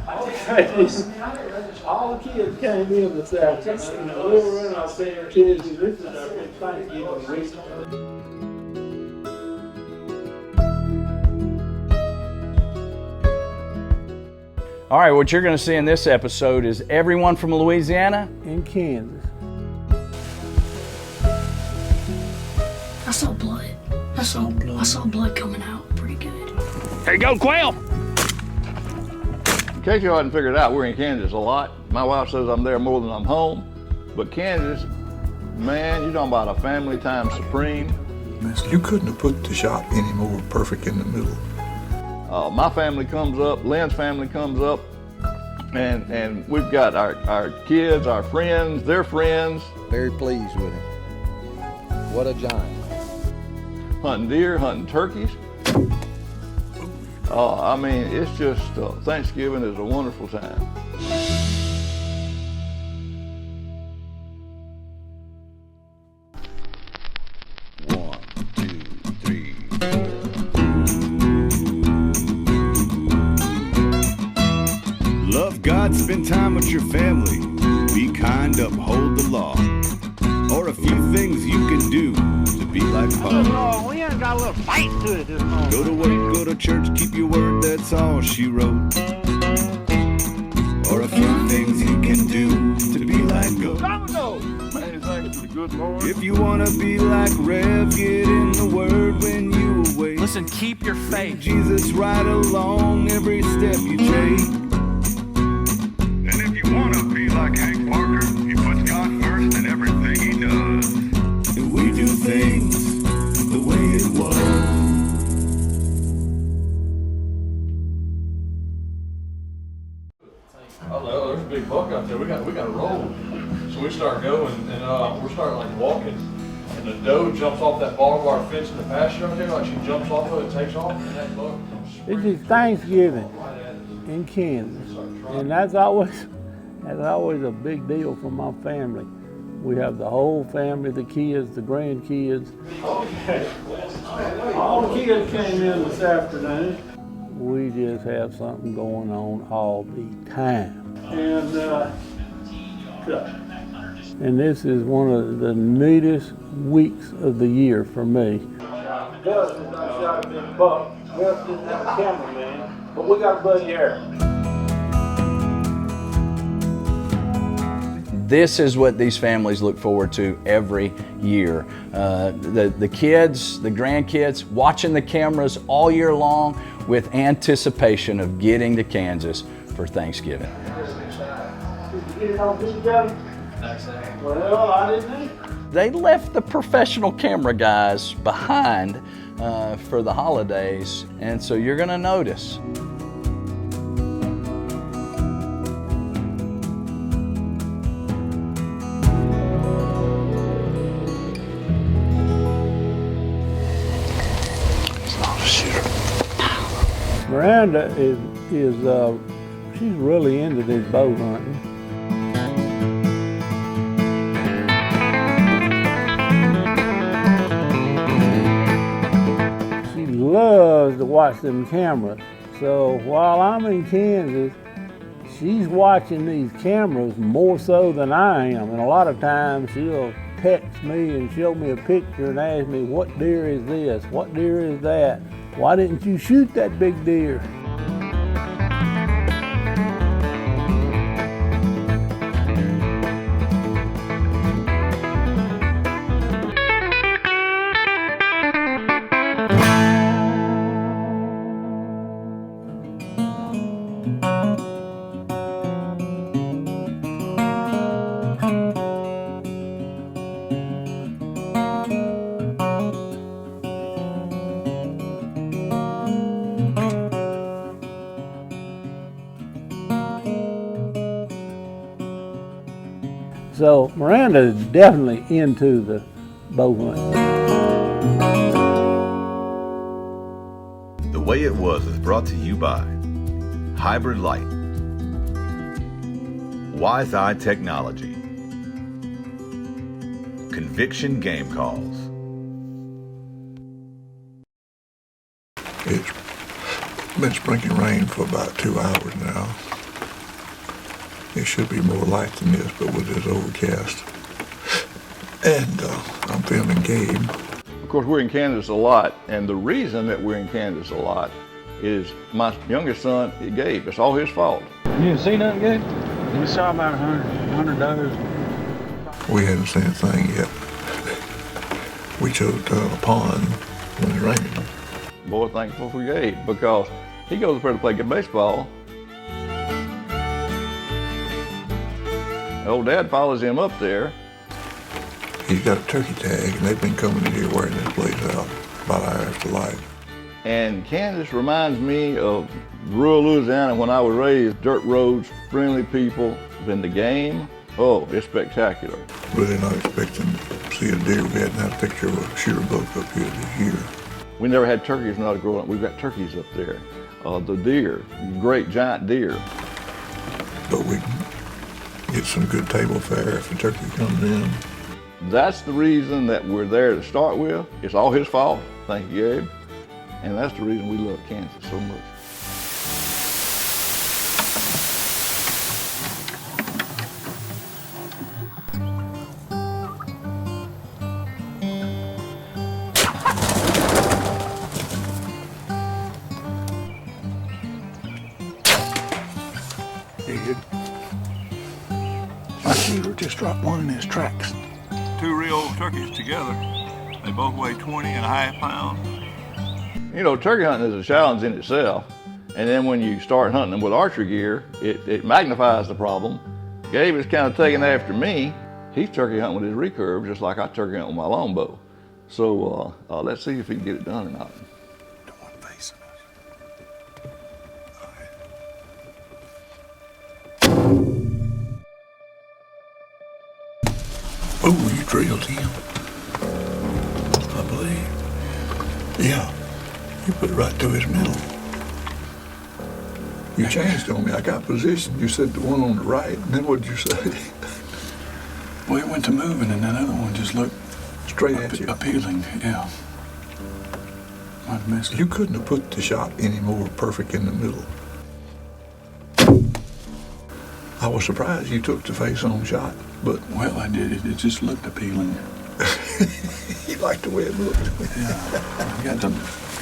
All the kids came in this afternoon. We were in our favorite kids, and this is our big Thanksgiving week. All right, what you're going to see in this episode is everyone from Louisiana In Kansas. I saw blood. I saw blood coming out pretty good. There you go, Quail! In case you hadn't figured it out, we're in Kansas a lot. My wife says I'm there more than I'm home. But Kansas, man, you're talking about a family time supreme. You couldn't have put the shot any more perfect in the middle. My family comes up, Lynn's family comes up, and we've got our kids, our friends, their friends. Very pleased with him. What a giant. Hunting deer, hunting turkeys. I mean, it's just, Thanksgiving is a wonderful time. One, two, three. Love God, spend time with your family. Be kind, uphold the law. Or a few things you can do to be like Paul. We ain't got a little fight to it this morning. Go to work, go to church, keep your word, that's all she wrote. Or a few things you can do to be like God. If you wanna be like Rev, get in the word when you awake. Listen, keep your faith. Jesus right along every step you take. And if you wanna be like Hank Parker, he puts God first in everything he does. And we do things the way it was. Oh, there's a big buck out there. We got to roll. So we start going, and we're starting like walking, and the doe jumps off that barbed wire fence in the pasture out there. Like she jumps off of it, takes off, and that buck comes This sprinting is Thanksgiving in Kansas, and that's always a big deal for my family. We have the whole family, the kids, the grandkids. Okay. All the kids came in this afternoon. We just have something going on all the time. And this is one of the neatest weeks of the year for me. Gus is not shot a big buck. Gus didn't have a cameraman, but we got a buddy here. This is what these families look forward to every year. The kids, the grandkids, watching the cameras all year long with anticipation of getting to Kansas for Thanksgiving. Did you get it all put together? Well, I didn't know. They left the professional camera guys behind for the holidays, and so you're gonna notice. Miranda is she's really into this bow hunting. She loves to watch them cameras. So while I'm in Kansas, she's watching these cameras more so than I am. And a lot of times she'll text me and show me a picture and ask me, what deer is this? What deer is that? Why didn't you shoot that big deer? So Miranda is definitely into the bow hunting. The Way It Was is brought to you by Hybrid Light, Wise Eye Technology, Conviction Game Calls. It's been sprinkling rain for about 2 hours now. It should be more light than this, but with this overcast. And I'm filming Gabe. Of course, we're in Kansas a lot, and the reason that we're in Kansas a lot is my youngest son, Gabe. It's all his fault. You didn't see nothing, Gabe? We saw about 100 does. We hadn't seen a thing yet. We chose a pond when it rained. Boy, thankful for Gabe, because he goes up there to play good baseball. Old Dad follows him up there. He's got a turkey tag, and they've been coming in here wearing this place out about an hour after light. And Kansas reminds me of rural Louisiana when I was raised. Dirt roads, friendly people. Then the game, oh, it's spectacular. Really not expecting to see a deer. We hadn't had a picture of a shearer buck up here this year. We never had turkeys when I was growing up. We've got turkeys up there. The deer, great giant deer. But we can get some good table fare if the turkey comes in. That's the reason that we're there to start with. It's all his fault. Thank you, Gabe. And that's the reason we love Kansas so much. My shooter just dropped one in his tracks. Two real turkeys together. They both weigh 20.5 pounds. You know, turkey hunting is a challenge in itself. And then when you start hunting them with archery gear, it magnifies the problem. Gabe is kind of taking after me. He's turkey hunting with his recurve, just like I turkey hunt with my longbow. So let's see if he can get it done or not. Don't want to face Oh, you drilled him, I believe. Yeah, you put it right through his middle. You changed on me. I got position. You said the one on the right, and then what did you say? Well, it went to moving, and that other one just looked Straight at you. appealing. Yeah. Might have missed it. You couldn't have put the shot any more perfect in the middle. I was surprised you took the face-on shot, but... Well, I did. It just looked appealing. You liked the way it looked. Yeah. I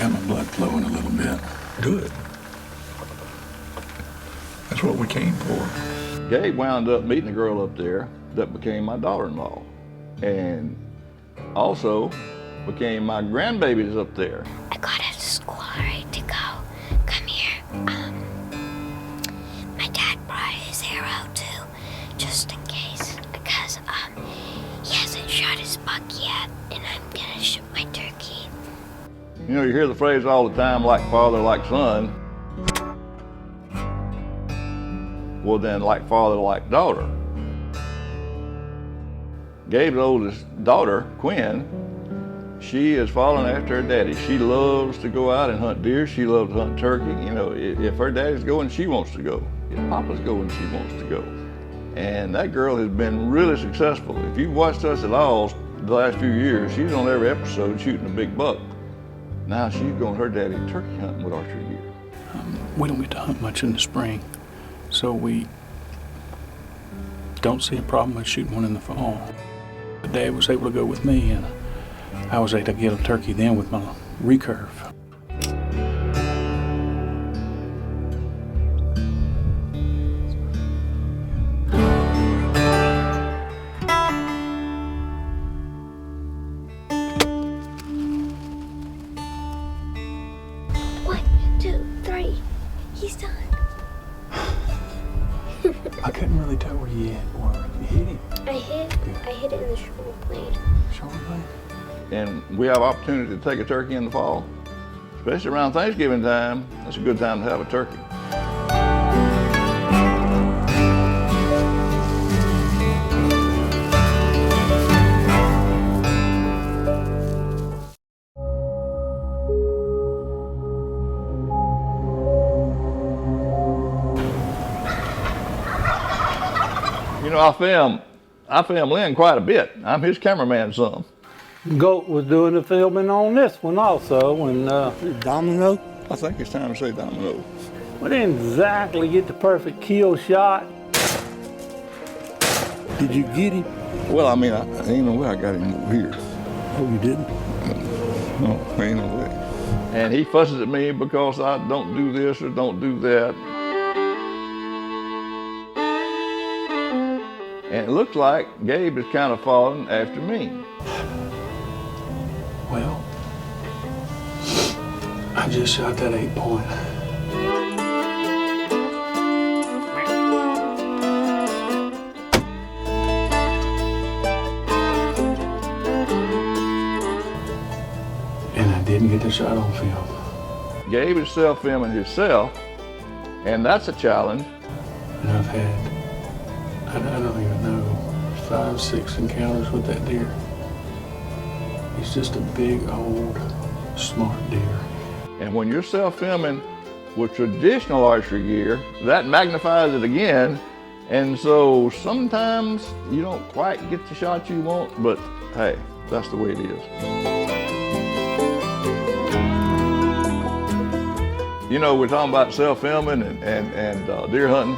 got my blood flowing a little bit. Good. That's what we came for. Gabe wound up meeting a girl up there that became my daughter-in-law. And also became my grandbabies up there. I got out of school already to go. Come here. My dad brought his arrow too, just in case, because he hasn't shot his buck yet, and I'm gonna shoot my turkey. You know, you hear the phrase all the time, like father, like son. Well then, like father, like daughter. Gabe's oldest daughter, Quinn, she is following after her daddy. She loves to go out and hunt deer. She loves to hunt turkey. You know, if her daddy's going, she wants to go. If Papa's going, she wants to go. And that girl has been really successful. If you've watched us at all the last few years, she's on every episode shooting a big buck. Now she's going her daddy turkey hunting with archery gear. We don't get to hunt much in the spring, so we don't see a problem with shooting one in the fall. Dad was able to go with me, and I was able to get a turkey then with my recurve. One, two, three. He's done. I couldn't really tell where you hit him. I hit it in the shoulder blade. Shoulder blade? And we have opportunity to take a turkey in the fall, especially around Thanksgiving time. That's a good time to have a turkey. You know, I film Lynn quite a bit. I'm his cameraman some. Goat was doing the filming on this one also, and Domino? I think it's time to say domino. we didn't exactly get the perfect kill shot. Did you get him? Well, I mean, ain't no way I got him over here. Oh, you didn't? No, ain't no way. And he fusses at me because I don't do this or don't do that. And it looks like Gabe is kind of falling after me. Well, I just shot that 8-point. And I didn't get the shot on film. Gabe is self-filming himself, and that's a challenge. And I've had, I don't even know, 5, 6 encounters with that deer. He's just a big, old, smart deer. And when you're self-filming with traditional archery gear, that magnifies it again. And so sometimes you don't quite get the shot you want, but hey, that's the way it is. You know, we're talking about self-filming and deer hunting.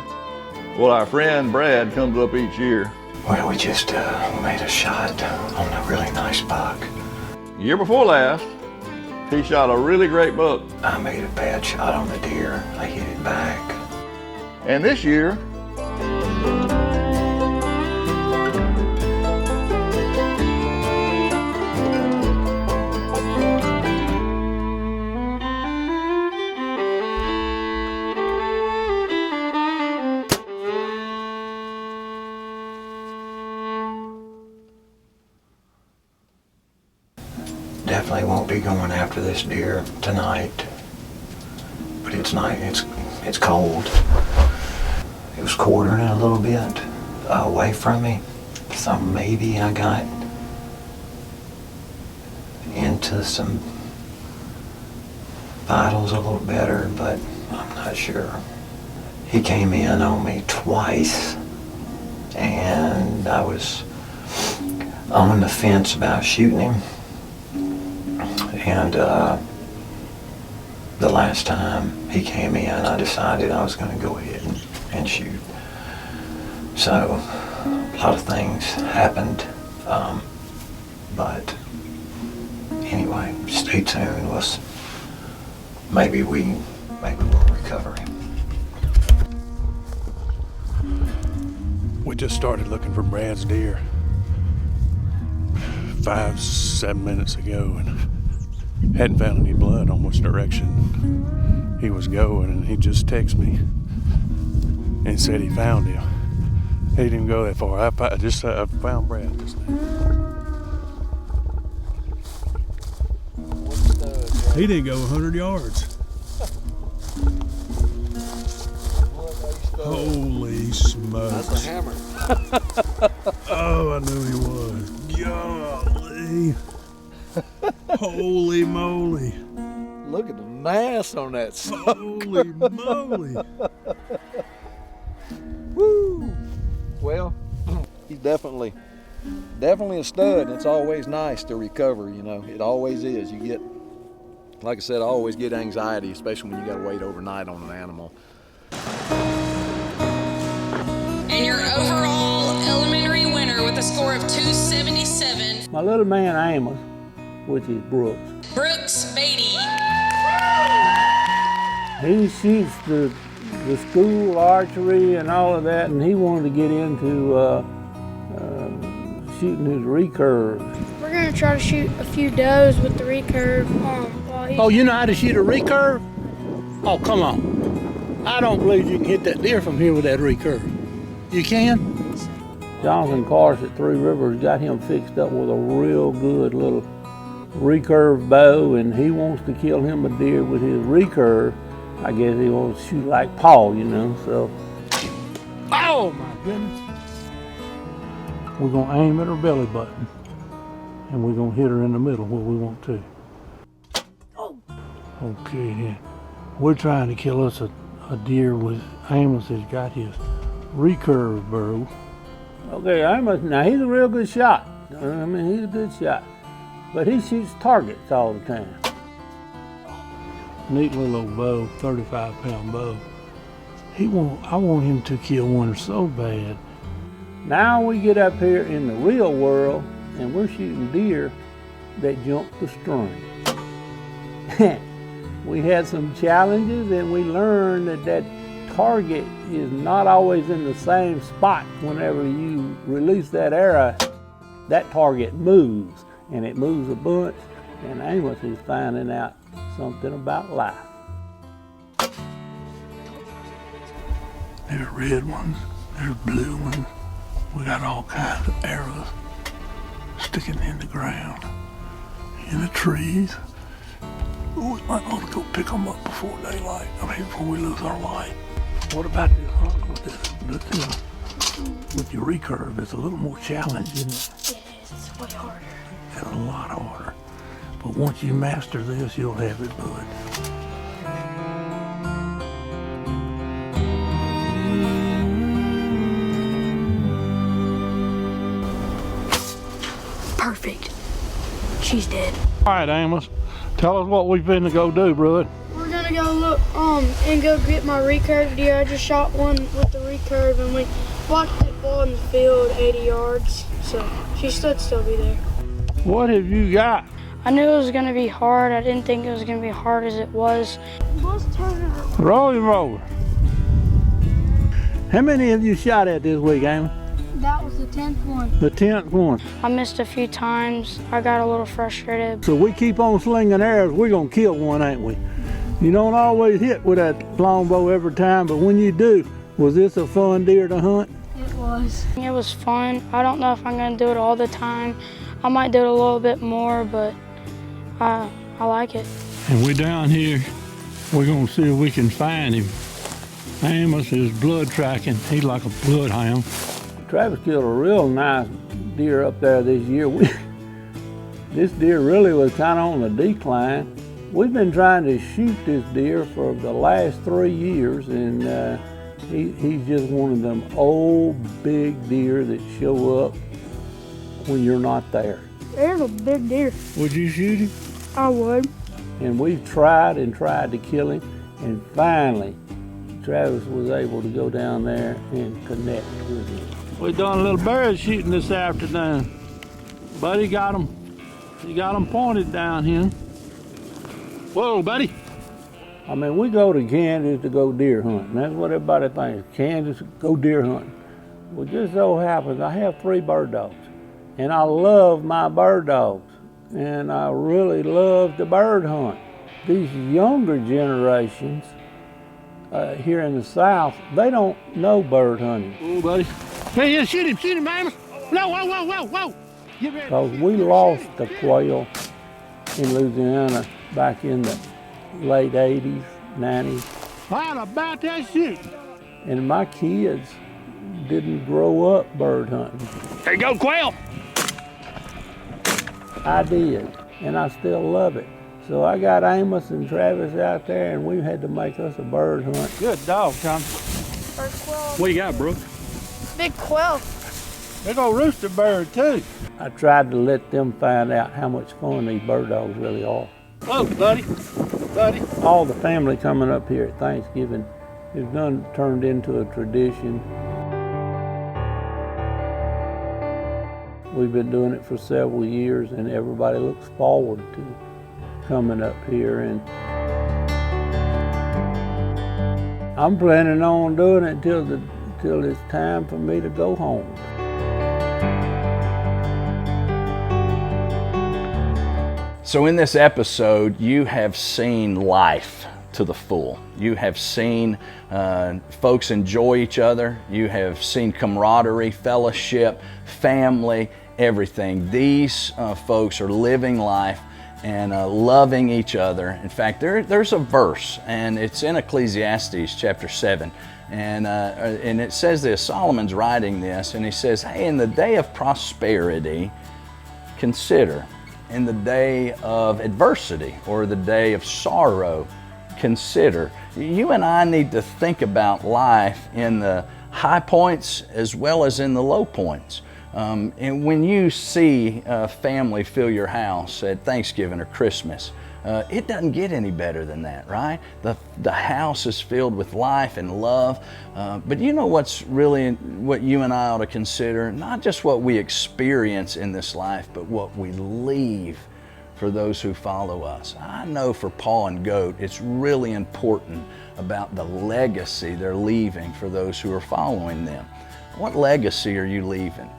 Well, our friend Brad comes up each year. Well, we just made a shot on a really nice buck. Year before last, he shot a really great buck. I made a bad shot on the deer. I hit it back. And this year, Definitely won't be going after this deer tonight. But it's night. It's cold. It was quartering a little bit away from me, so maybe I got into some vitals a little better, but I'm not sure. He came in on me twice, and I was on the fence about shooting him. And the last time he came in, I decided I was going to go ahead and shoot. So a lot of things happened, but anyway, stay tuned. Maybe we'll recover him. We just started looking for Brad's deer 5-7 minutes ago, and hadn't found any blood on which direction he was going, and he just texted me and said he found him. He didn't even go that far. I found Brad just now. He didn't go 100 yards. Holy smokes. That's a hammer. Oh, I knew he was. Golly. Holy moly. Look at the mass on that sucker. Holy moly. Woo. Well, he's definitely a stud. It's always nice to recover, you know. It always is. You get, like I said, I always get anxiety, especially when you got to wait overnight on an animal. And your overall elementary winner with a score of 277. My little man Amos, which is Brooks. Brooks Beatty. He shoots the school archery and all of that, and he wanted to get into shooting his recurve. We're gonna try to shoot a few does with the recurve. Oh, you know how to shoot a recurve? Oh, come on. I don't believe you can hit that deer from here with that recurve. You can? Jonathan Carse at Three Rivers got him fixed up with a real good little recurve bow, and he wants to kill him a deer with his recurve. I guess he wants to shoot like Paul, you know, so. Oh my goodness. We're gonna aim at her belly button, and we're gonna hit her in the middle where we want to. Okay then. We're trying to kill us a deer with, Amos has got his recurve bow. Okay, Amos, now he's a real good shot. I mean, he's a good shot. But he shoots targets all the time. Neat little old bow, 35-pound bow. I want him to kill one so bad. Now we get up here in the real world and we're shooting deer that jump the string. We had some challenges and we learned that target is not always in the same spot. Whenever you release that arrow, that target moves, and it moves a bunch, and Amos is finding out something about life. There's red ones, there's blue ones. We got all kinds of arrows sticking in the ground, in the trees. We might ought to go pick them up before daylight. Before we lose our light. What about this hunting with your recurve? It's a little more challenging. It is. It's way harder. It's a lot harder. But once you master this, you'll have it, bud. Perfect. She's dead. All right, Amos, tell us what we've been to go do, brother. We're gonna go look and go get my recurve deer. I just shot one with the recurve and we watched it fall in the field 80 yards. So she should still be there. What have you got? I knew it was gonna be hard. I didn't think it was gonna be hard as it was. Let's turn it around. Roll him over. How many have you shot at this week, Amos? That was the 10th one. The 10th one. I missed a few times. I got a little frustrated. So we keep on slinging arrows, we're gonna kill one, ain't we? You don't always hit with that longbow every time, but when you do, was this a fun deer to hunt? It was. It was fun. I don't know if I'm gonna do it all the time. I might do it a little bit more, but I like it. And we're down here, we're gonna see if we can find him. Amos is blood tracking. He's like a bloodhound. Travis killed a real nice deer up there this year. This deer really was kind of on the decline. We've been trying to shoot this deer for the last 3 years, and he's just one of them old big deer that show up when you're not there. There's a big deer. Would you shoot him? I would. And we've tried and tried to kill him, and finally Travis was able to go down there and connect with him. We done a little bird shooting this afternoon. Buddy got them. He got them pointed down here. Whoa, buddy. I mean, we go to Kansas to go deer hunting. That's what everybody thinks. Kansas, go deer hunting. Well, just so happens I have 3 bird dogs, and I love my bird dogs, and I really love to bird hunt. These younger generations here in the South, they don't know bird hunting. Oh, buddy. Hey, yeah, shoot him, man. No, whoa. Because we lost the quail in Louisiana back in the late 80s, 90s. How about that shit? And my kids didn't grow up bird hunting. There you go, quail. I did, and I still love it. So I got Amos and Travis out there, and we had to make us a bird hunt. Good dog, Tom. What you got, Brooke? Big quail. There's a rooster bird, too. I tried to let them find out how much fun these bird dogs really are. Whoa, buddy. All the family coming up here at Thanksgiving is turned into a tradition. We've been doing it for several years, and everybody looks forward to coming up here. And I'm planning on doing it till it's time for me to go home. So in this episode, you have seen life to the full. You have seen folks enjoy each other. You have seen camaraderie, fellowship, family, everything. These folks are living life and loving each other. In fact, there's a verse, and it's in Ecclesiastes chapter 7. And it says this, Solomon's writing this, and he says, hey, in the day of prosperity, consider. In the day of adversity or the day of sorrow, consider. You and I need to think about life in the high points as well as in the low points. And when you see a family fill your house at Thanksgiving or Christmas, It doesn't get any better than that, right? The house is filled with life and love. But you know what you and I ought to consider? Not just what we experience in this life, but what we leave for those who follow us. I know for Paul and Goat, it's really important about the legacy they're leaving for those who are following them. What legacy are you leaving?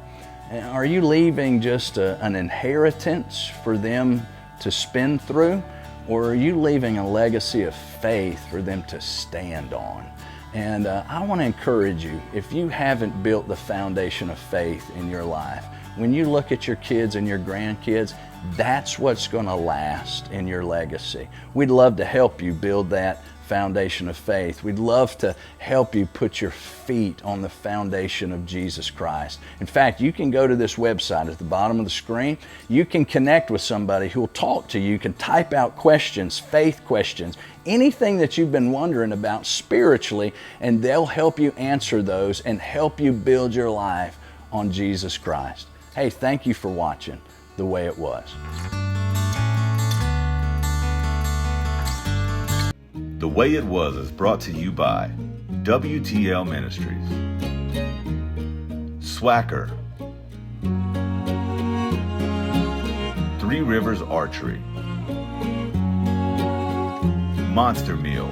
Are you leaving just an inheritance for them to spin through? Or are you leaving a legacy of faith for them to stand on? And I want to encourage you, if you haven't built the foundation of faith in your life, when you look at your kids and your grandkids, that's what's going to last in your legacy. We'd love to help you build that foundation of faith. We'd love to help you put your feet on the foundation of Jesus Christ. In fact, you can go to this website at the bottom of the screen. You can connect with somebody who will talk to you. You can type out questions, faith questions, anything that you've been wondering about spiritually, and they'll help you answer those and help you build your life on Jesus Christ. Hey, thank you for watching The Way It Was. The Way It Was is brought to you by WTL Ministries, Swacker, 3 Rivers Archery, Monster Meal,